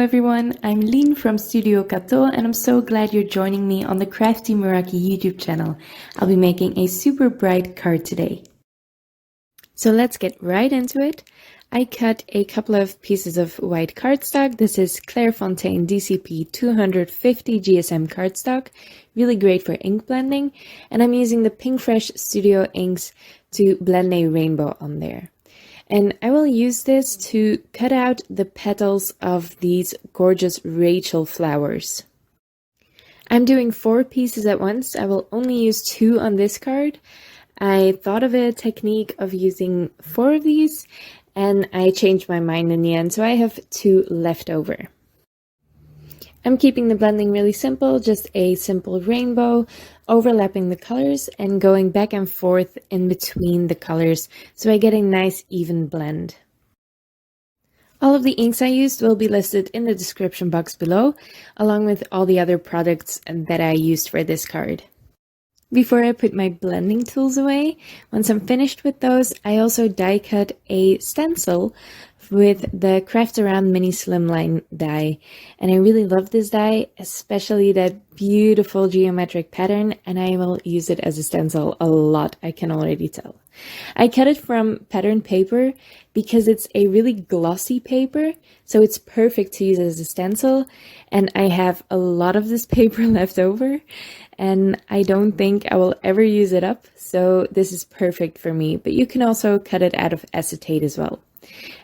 everyone, I'm Lien from Studio Kato and I'm so glad you're joining me on the Crafty Meraki YouTube channel. I'll be making a super bright card today. So let's get right into it. I cut a couple of pieces of white cardstock. This is Clairefontaine DCP 250 GSM cardstock, really great for ink blending, and I'm using the Pinkfresh Studio inks to blend a rainbow on there. And I will use this to cut out the petals of these gorgeous Rachel flowers. I'm doing 4 pieces at once. I will only use 2 on this card. I thought of a technique of using 4 of these, and I changed my mind in the end, so I have 2 left over. I'm keeping the blending really simple, just a simple rainbow, overlapping the colors and going back and forth in between the colors so I get a nice even blend. All of the inks I used will be listed in the description box below, along with all the other products that I used for this card. Before I put my blending tools away, once I'm finished with those, I also die cut a stencil with the Craft Around Mini Slimline die, and I really love this die, especially that beautiful geometric pattern, and I will use it as a stencil a lot, I can already tell. I cut it from pattern paper because it's a really glossy paper, so it's perfect to use as a stencil, and I have a lot of this paper left over, and I don't think I will ever use it up, so this is perfect for me, but you can also cut it out of acetate as well.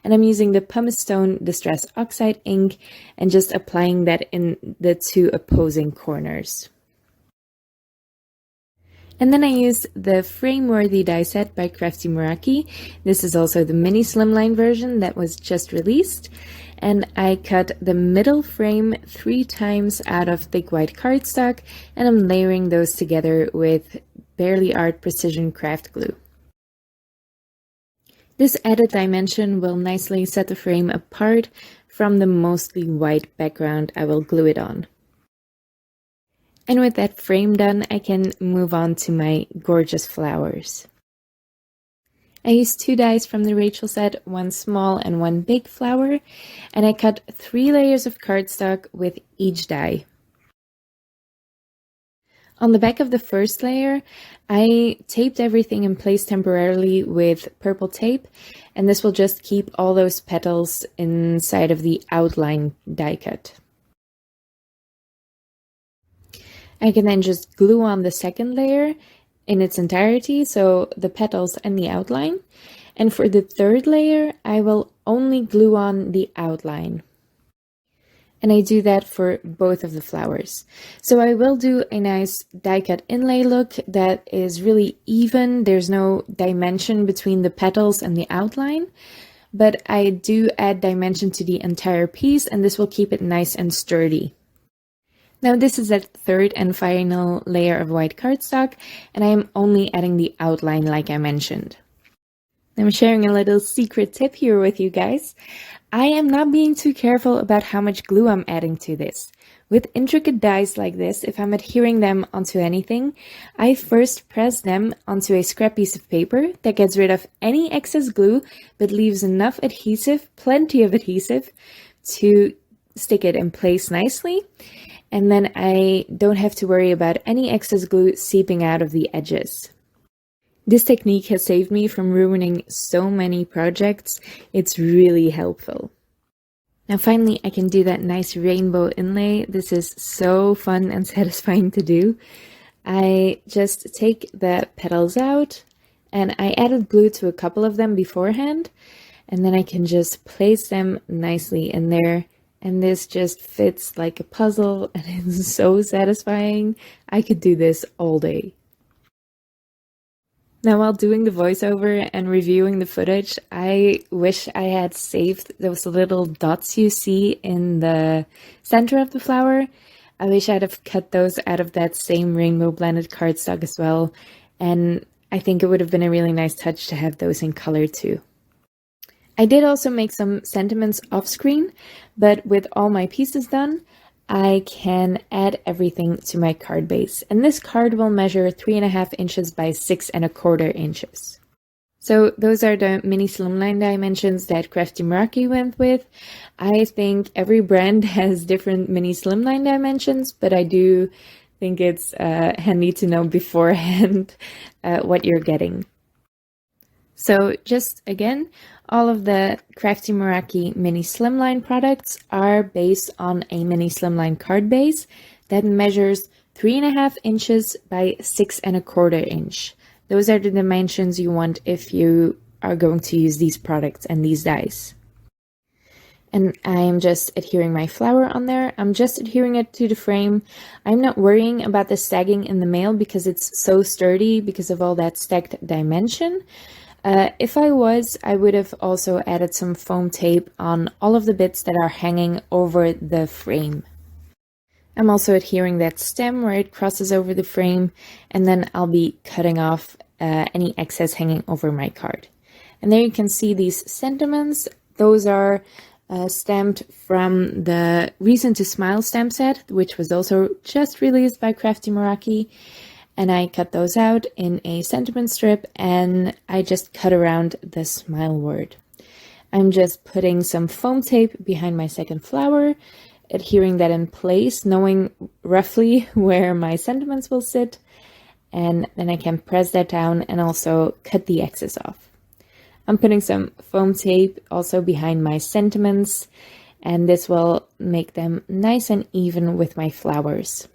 And I'm using the Pumice Stone Distress Oxide ink and just applying that in the 2 opposing corners. And then I used the frame-worthy die set by Crafty Meraki. This is also the mini slimline version that was just released. And I cut the middle frame 3 times out of thick white cardstock, and I'm layering those together with Barely Art Precision Craft Glue. This added dimension will nicely set the frame apart from the mostly white background I will glue it on. And with that frame done, I can move on to my gorgeous flowers. I used 2 dies from the Rachel set, 1 small and 1 big flower, and I cut 3 layers of cardstock with each die. On the back of the first layer, I taped everything in place temporarily with purple tape, and this will just keep all those petals inside of the outline die cut. I can then just glue on the second layer in its entirety, so the petals and the outline. And for the third layer, I will only glue on the outline. And I do that for both of the flowers. So I will do a nice die cut inlay look that is really even. There's no dimension between the petals and the outline, but I do add dimension to the entire piece, and this will keep it nice and sturdy. Now this is that third and final layer of white cardstock, and I am only adding the outline like I mentioned. I'm sharing a little secret tip here with you guys. I am not being too careful about how much glue I'm adding to this. With intricate dies like this, if I'm adhering them onto anything, I first press them onto a scrap piece of paper that gets rid of any excess glue, but leaves enough adhesive, plenty of adhesive, to stick it in place nicely. And then I don't have to worry about any excess glue seeping out of the edges. This technique has saved me from ruining so many projects. It's really helpful. Now finally, I can do that nice rainbow inlay. This is so fun and satisfying to do. I just take the petals out, and I added glue to a couple of them beforehand, and then I can just place them nicely in there. And this just fits like a puzzle, and it's so satisfying. I could do this all day. Now, while doing the voiceover and reviewing the footage, I wish I had saved those little dots you see in the center of the flower. I wish I'd have cut those out of that same rainbow blended cardstock as well. And I think it would have been a really nice touch to have those in color too. I did also make some sentiments off screen, but with all my pieces done, I can add everything to my card base. And this card will measure 3.5 inches by 6.25 inches. So those are the mini slimline dimensions that Crafty Meraki went with. I think every brand has different mini slimline dimensions, but I do think it's handy to know beforehand what you're getting. So just again, all of the Crafty Meraki mini slimline products are based on a mini slimline card base that measures 3.5 inches by 6.25 inch. Those are the dimensions you want if you are going to use these products and these dies. And I'm just adhering my flower on there. I'm just adhering it to the frame. I'm not worrying about the sagging in the mail because it's so sturdy because of all that stacked dimension. If I was, I would have also added some foam tape on all of the bits that are hanging over the frame. I'm also adhering that stem where it crosses over the frame, and then I'll be cutting off any excess hanging over my card. And there you can see these sentiments. Those are stamped from the Reason to Smile stamp set, which was also just released by Crafty Meraki. And I cut those out in a sentiment strip, and I just cut around the smile word. I'm just putting some foam tape behind my second flower, adhering that in place, knowing roughly where my sentiments will sit, and then I can press that down and also cut the excess off. I'm putting some foam tape also behind my sentiments, and this will make them nice and even with my flowers.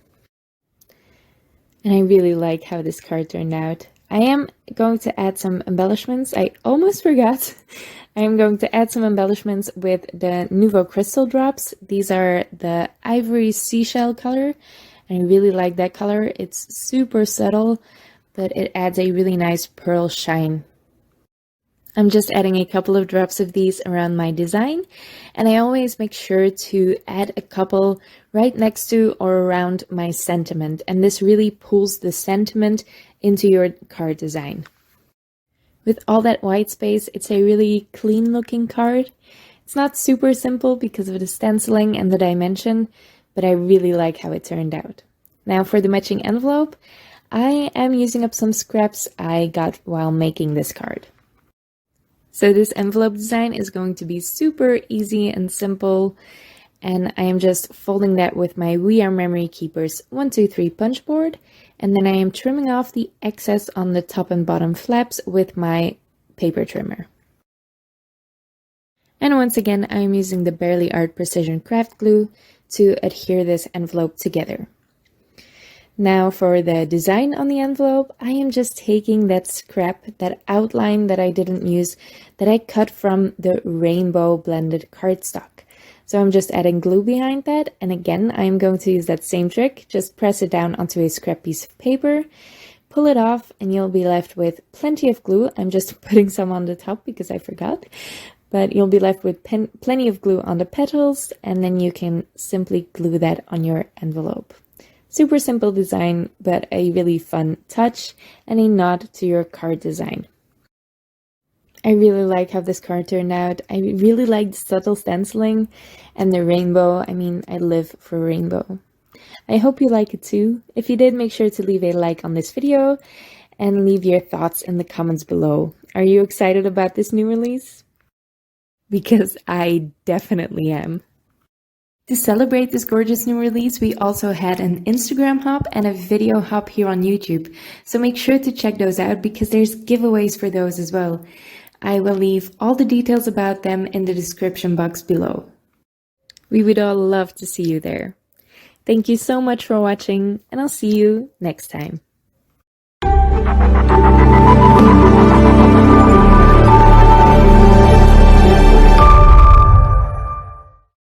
And I really like how this card turned out. I am going to add some embellishments. I almost forgot. I am going to add some embellishments with the Nouveau Crystal drops. These are the ivory seashell color. I really like that color. It's super subtle, but it adds a really nice pearl shine. I'm just adding a couple of drops of these around my design, and I always make sure to add a couple right next to or around my sentiment, and this really pulls the sentiment into your card design. With all that white space, it's a really clean looking card. It's not super simple because of the stenciling and the dimension, but I really like how it turned out. Now for the matching envelope, I am using up some scraps I got while making this card. So this envelope design is going to be super easy and simple, and I am just folding that with my We Are Memory Keepers 123 punch board, and then I am trimming off the excess on the top and bottom flaps with my paper trimmer. And once again, I am using the Barely Art Precision Craft Glue to adhere this envelope together. Now for the design on the envelope, I am just taking that scrap, that outline that I didn't use, that I cut from the rainbow blended cardstock. So I'm just adding glue behind that, and again, I am going to use that same trick, just press it down onto a scrap piece of paper, pull it off, and you'll be left with plenty of glue. I'm just putting some on the top because I forgot, but you'll be left with plenty of glue on the petals, and then you can simply glue that on your envelope. Super simple design, but a really fun touch and a nod to your card design. I really like how this card turned out. I really like the subtle stenciling and the rainbow. I mean, I live for rainbow. I hope you like it too. If you did, make sure to leave a like on this video and leave your thoughts in the comments below. Are you excited about this new release? Because I definitely am. To celebrate this gorgeous new release, we also had an Instagram hop and a video hop here on YouTube. So make sure to check those out because there's giveaways for those as well. I will leave all the details about them in the description box below. We would all love to see you there. Thank you so much for watching, and I'll see you next time.